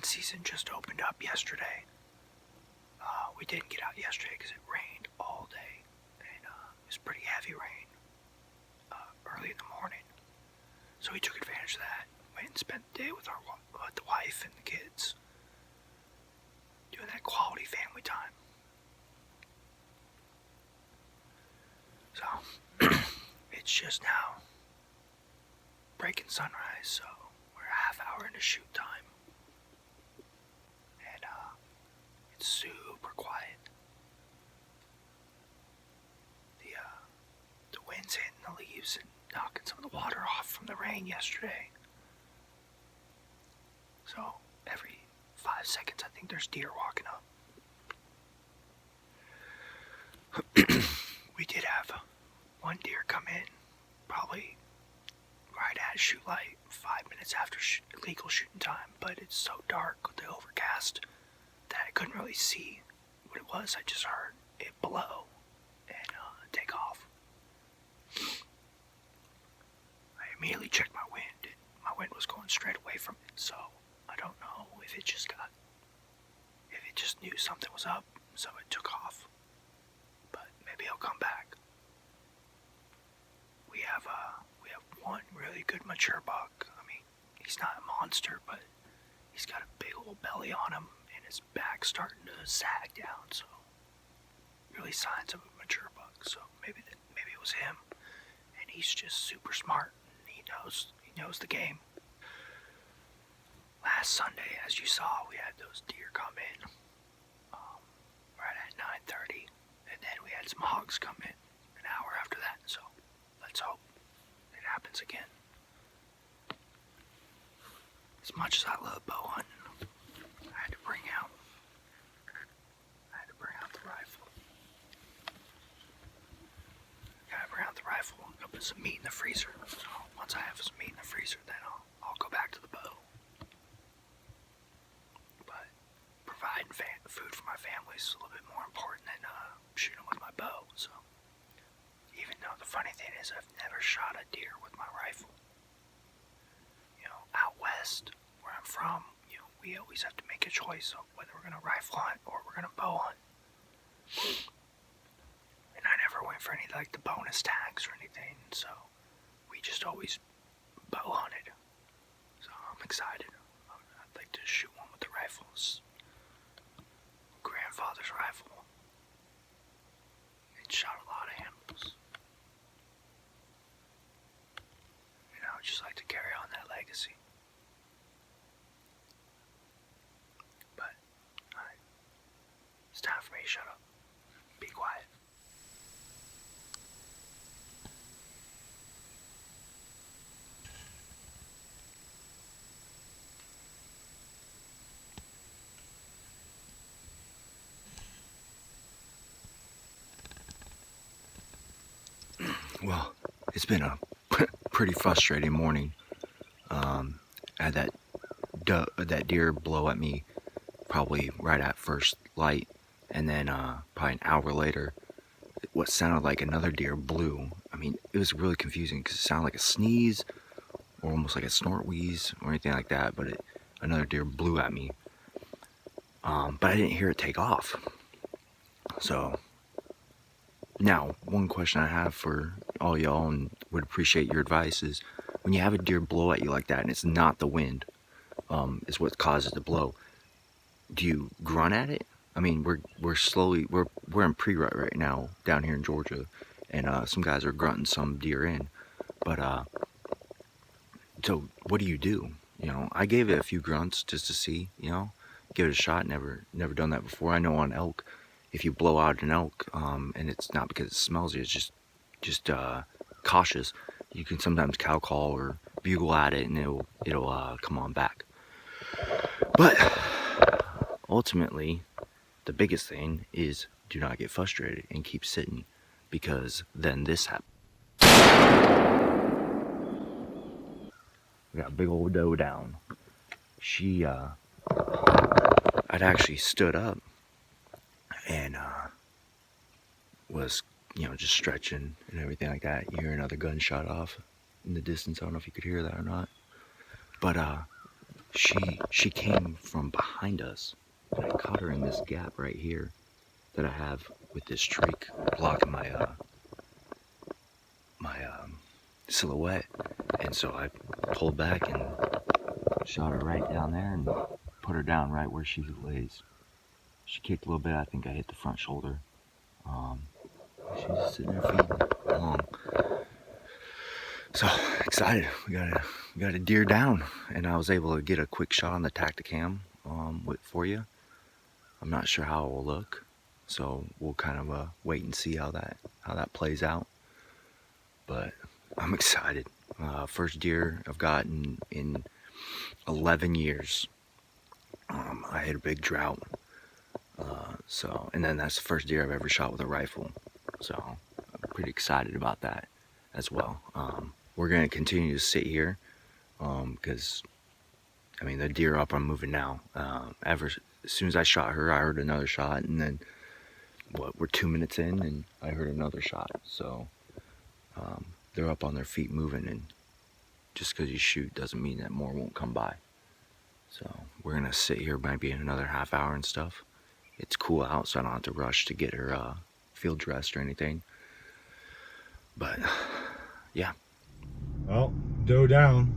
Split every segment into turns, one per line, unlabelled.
hunt season just opened up yesterday. We didn't get out yesterday because it rained all day, and it was pretty heavy rain early in the morning. So we took advantage of that. Went and spent the day with the wife and the kids, doing that quality family time. So it's just now breaking sunrise, so we're a half hour into shoot time. And it's super quiet. The wind's hitting the leaves and knocking some of the water off from the rain yesterday. So every 5 seconds I think there's deer walking up. We did have one deer come in, probably right at shoot light, 5 minutes after legal shooting time, but it's so dark with the overcast that I couldn't really see what it was. I just heard it blow and take off. I immediately checked my wind, and my wind was going straight away from it, so I don't know if it just knew something was up, so it took off. But maybe he'll come back. We have one really good mature buck. I mean, he's not a monster, but he's got a big old belly on him, and his back's starting to sag down, so really signs of a mature buck. So maybe it was him, and he's just super smart, and he knows the game. Last Sunday, as you saw, we had those deer come in right at 9:30, and then we had some hogs come in an hour after that, so let's hope it happens again. As much as I love bow hunting, I had to bring out the rifle. Gotta bring out the rifle and go put some meat in the freezer. So once I have some meat in the freezer, then I'll go back to the bow. But providing food for my family is a little bit more important than shooting with my bow. So even though the funny thing is I've never shot a deer with my rifle. Out west, where I'm from, we always have to make a choice of whether we're going to rifle hunt or we're going to bow hunt. And I never went for any like the bonus tags or anything, so we just always bow hunted. So I'm excited. I'd like to shoot one with the rifles. Grandfather's rifle. And shot a lot of animals. I'd just like to carry on that legacy. But, alright. It's time for me to shut up. Be quiet. Well, it's been a pretty frustrating morning. I had that deer blow at me probably right at first light, and then probably an hour later, what sounded like another deer blew. I mean, it was really confusing because it sounded like a sneeze or almost like a snort wheeze or anything like that, but another deer blew at me. But I didn't hear it take off. So now, one question I have for all y'all, and would appreciate your advice, is when you have a deer blow at you like that and it's not the wind is what causes the blow, do you grunt at it? I mean, we're in pre-rut right now down here in Georgia, and some guys are grunting some deer in, but so what do you do? I gave it a few grunts just to see, give it a shot. Never done that before. I know on elk, if you blow out an elk, and it's not because it smells you, it's just cautious, you can sometimes cow call or bugle at it, and it'll come on back. But ultimately, the biggest thing is do not get frustrated and keep sitting, because then this happens. We got a big old doe down. I'd actually stood up and was just stretching and everything like that. You hear another gunshot off in the distance. I don't know if you could hear that or not, but she came from behind us, and I caught her in this gap right here that I have with this tree blocking my silhouette. And so I pulled back and shot her right down there and put her down right where she lays. She kicked a little bit. I think I hit the front shoulder. She's just sitting there feeding along. So excited. We got a deer down, and I was able to get a quick shot on the Tacticam for you. I'm not sure how it will look, so we'll kind of wait and see how that plays out. But I'm excited. First deer I've gotten in 11 years. I had a big drought, and then that's the first deer I've ever shot with a rifle. So I'm pretty excited about that as well. We're gonna continue to sit here because I mean the deer up I'm moving now. As soon as I shot her, I heard another shot, and then we're 2 minutes in and I heard another shot. So they're up on their feet moving, and just because you shoot doesn't mean that more won't come by. So we're gonna sit here maybe in another half hour and stuff. It's cool out, so I don't have to rush to get her field dressed or anything. But yeah.
Well, doe down.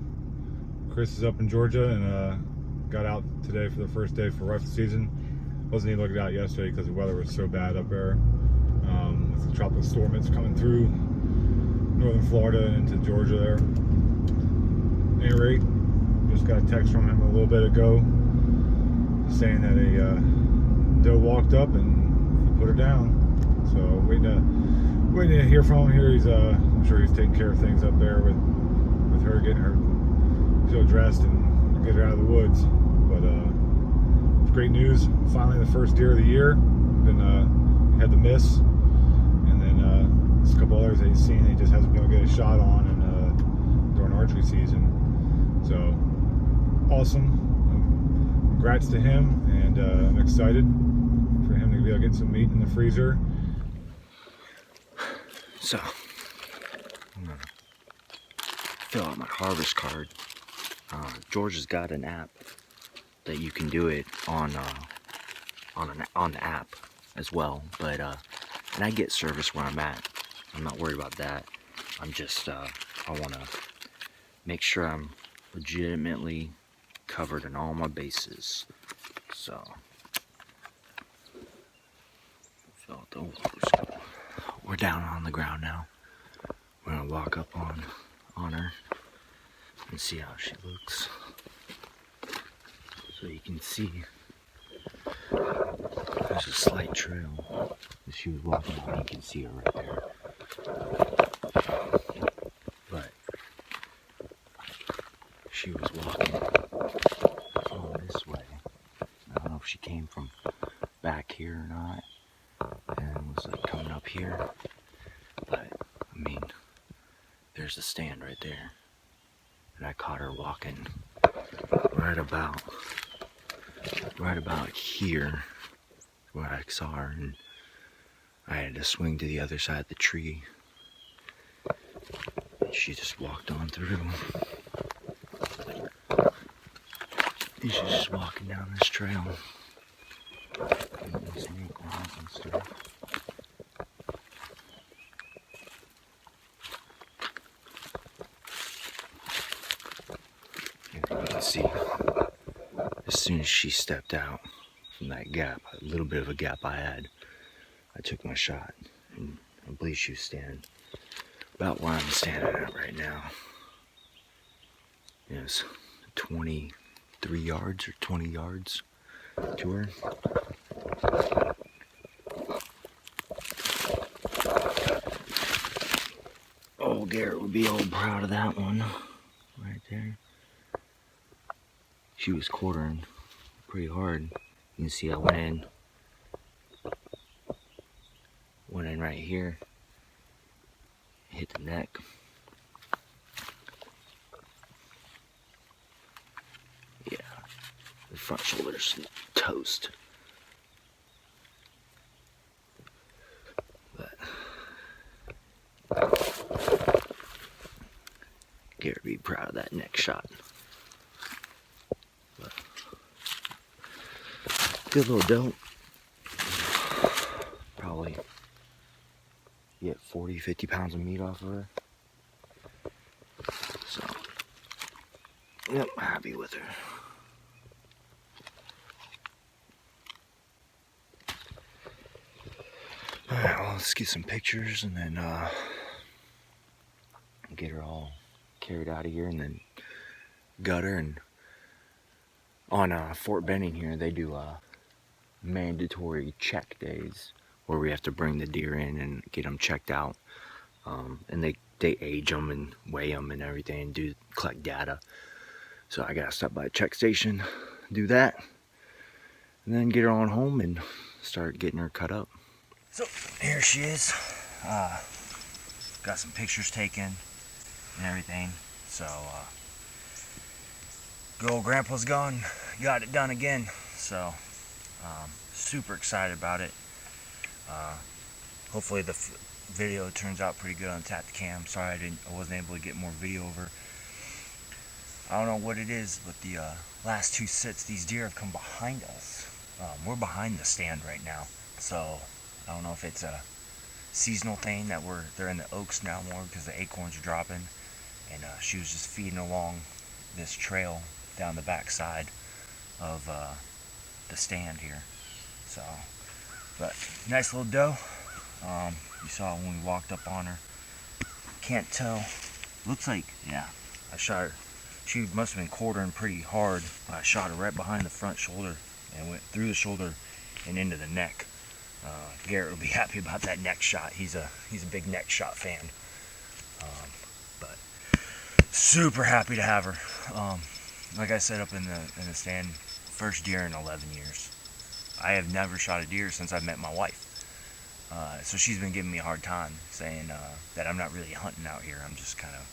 Chris is up in Georgia and got out today for the first day for rifle season. Wasn't even looking out yesterday because the weather was so bad up there. With the tropical storm that's coming through northern Florida and into Georgia there. At any rate, just got a text from him a little bit ago saying that a doe walked up and he put her down. So waiting to hear from him here. He's I'm sure he's taking care of things up there with her, getting her field dressed and get her out of the woods. But it's great news. Finally, the first deer of the year. Been had the miss, and then there's a couple others that he's seen. He just hasn't been able to get a shot on and during archery season. So awesome. Congrats to him, and I'm excited for him to be able to get some meat in the freezer.
So I'm gonna fill out my harvest card. Georgia's got an app that you can do it on the app as well, but and I get service where I'm at. I'm not worried about that. I'm just I want to make sure I'm legitimately covered in all my bases. So fill out the we're down on the ground now. We're gonna walk up on her and see how she looks. So you can see there's a slight trail that she was walking on. You can see her right there. But she was walking this way. I don't know if she came from back here or not, and was like coming up here. But I mean, there's the stand right there, and I caught her walking right about here where I saw her, and I had to swing to the other side of the tree. And she just walked on through. And she's just walking down this trail. And these acorns and stuff. And you can see, as soon as she stepped out from that gap, a little bit of a gap I had, I took my shot, and I believe she was standing about where I'm standing at right now. It was 23 yards or 20 yards to her. Oh, Garrett would be all proud of that one right there. She was quartering pretty hard. You can see I went in right here, hit the neck. Yeah, the front shoulder's toast. But Garrett be proud of that neck shot. Good little doe. Probably get 40, 50 pounds of meat off of her. So, yep, happy with her. Alright, well, let's get some pictures and then get her all carried out of here and then gut her. And on Fort Benning here, they do mandatory check days where we have to bring the deer in and get them checked out. And they age them and weigh them and everything and collect data. So I gotta stop by the check station, do that, and then get her on home and start getting her cut up. So here she is. Got some pictures taken and everything. So good old grandpa's gone, got it done again. So super excited about it. Hopefully the video turns out pretty good on Tacticam. Sorry I wasn't able to get more video over. I don't know what it is, but the last two sits, these deer have come behind us. We're behind the stand right now, so I don't know if it's a seasonal thing that they're in the oaks now more because the acorns are dropping, and she was just feeding along this trail down the back side of the stand here. So, but nice little doe. You saw when we walked up on her. Can't tell. Looks like, yeah, I shot her. She must have been quartering pretty hard. I shot her right behind the front shoulder and went through the shoulder and into the neck. Garrett will be happy about that neck shot. He's a big neck shot fan. But super happy to have her. Like I said up in the stand, first deer in 11 years. I have never shot a deer since I met my wife. So she's been giving me a hard time, saying that I'm not really hunting out here. I'm just kind of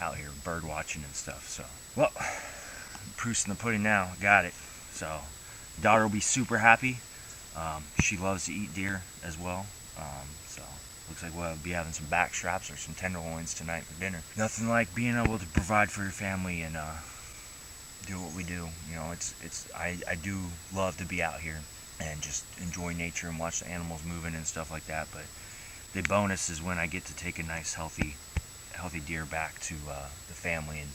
out here bird watching and stuff. So, well, proof's in the pudding now. Got it. So, daughter will be super happy. She loves to eat deer as well. So, looks like we'll be having some back straps or some tenderloins tonight for dinner. Nothing like being able to provide for your family and do what we do. You know, I do love to be out here and just enjoy nature and watch the animals moving and stuff like that. But the bonus is when I get to take a nice healthy deer back to the family and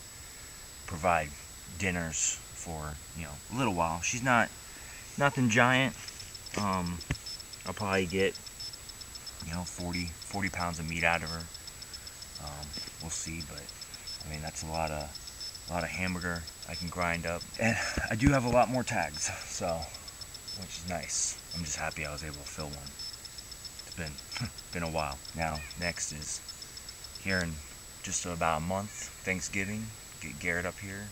provide dinners for, you know, a little while. She's nothing giant. I'll probably get, you know, 40 pounds of meat out of her. We'll see, but I mean, that's a lot of hamburger I can grind up, and I do have a lot more tags, so, which is nice. I'm just happy I was able to fill one. It's been a while. Now next is here in just about a month, Thanksgiving, get Garrett up here,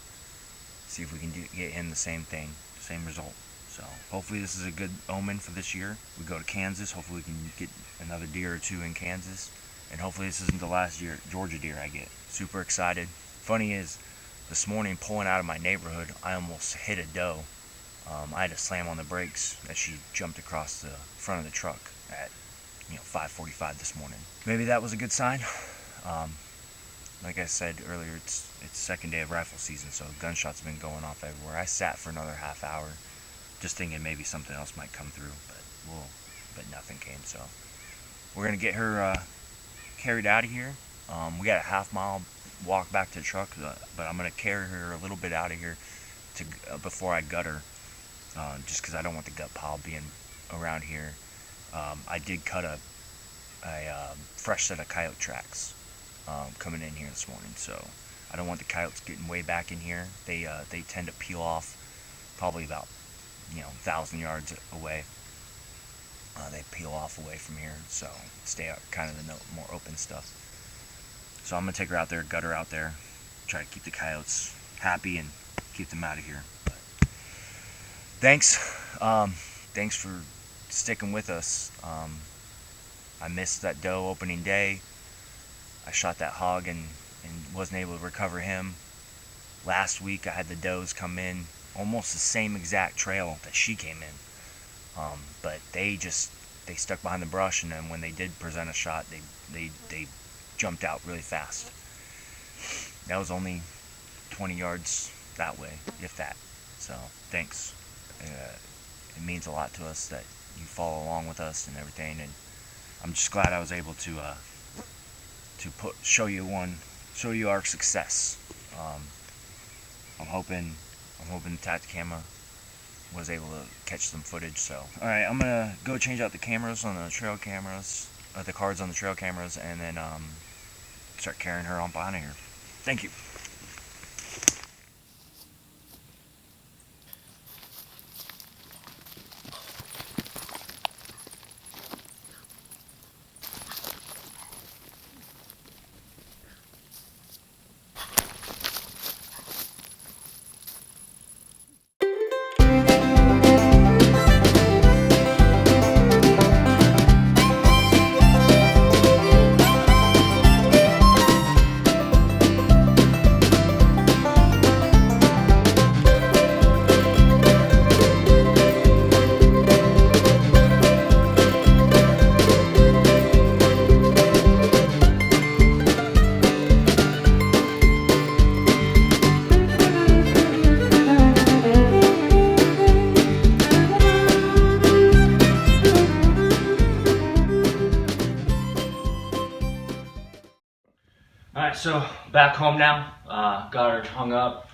see if we can get him the same thing, same result. So hopefully this is a good omen for this year. We go to Kansas, hopefully we can get another deer or two in Kansas, and hopefully this isn't the last Georgia deer I get. Super excited. Funny is, this morning pulling out of my neighborhood, I almost hit a doe. I had to slam on the brakes as she jumped across the front of the truck at 5:45 this morning. Maybe that was a good sign. Like I said earlier, it's second day of rifle season, so gunshots have been going off everywhere. I sat for another half hour, just thinking maybe something else might come through, but nothing came. So we're gonna get her carried out of here. We got a half-mile walk back to the truck, but I'm gonna carry her a little bit out of here before I gut her, just because I don't want the gut pile being around here. I did cut a fresh set of coyote tracks coming in here this morning, so I don't want the coyotes getting way back in here. They tend to peel off probably about 1,000 yards away. They peel off away from here, so stay out kind of the more open stuff. So I'm gonna take her out there, gut her out there, try to keep the coyotes happy and keep them out of here. But thanks for sticking with us. I missed that doe opening day. I shot that hog and wasn't able to recover him. Last week I had the does come in almost the same exact trail that she came in, but they stuck behind the brush, and then when they did present a shot, they jumped out really fast. That was only 20 yards that way, if that. So thanks. It means a lot to us that you follow along with us and everything. And I'm just glad I was able to show you our success. I'm hoping the Tacticama was able to catch some footage. So, all right, I'm gonna go change out the cameras on the trail cameras, the cards on the trail cameras, and then start carrying her on behind here. Thank you. Alright, so back home now. Got her hung up.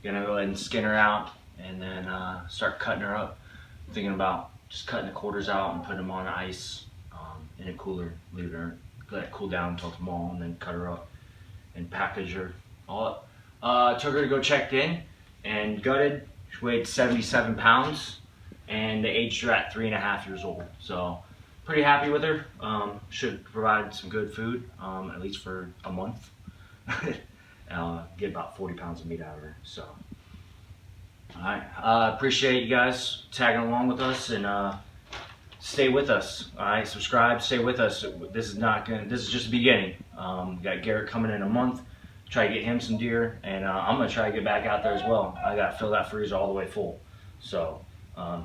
Gonna go ahead and skin her out and then start cutting her up. I'm thinking about just cutting the quarters out and putting them on ice in a cooler, leave her, let it cool down until tomorrow, and then cut her up and package her all up. Took her to go checked in and gutted. She weighed 77 pounds and they aged her at 3.5 years old. So pretty happy with her. Should provide some good food, at least for a month. Get about 40 pounds of meat out of her. So, all right. Appreciate you guys tagging along with us and stay with us. All right, subscribe, stay with us. This is just the beginning. We got Garrett coming in a month. Try to get him some deer, and I'm gonna try to get back out there as well. I got to fill that freezer all the way full. So.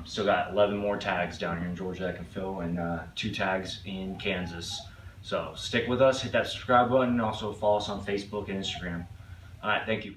Still got 11 more tags down here in Georgia that I can fill, and 2 tags in Kansas. So stick with us, hit that subscribe button, and also follow us on Facebook and Instagram. All right, thank you.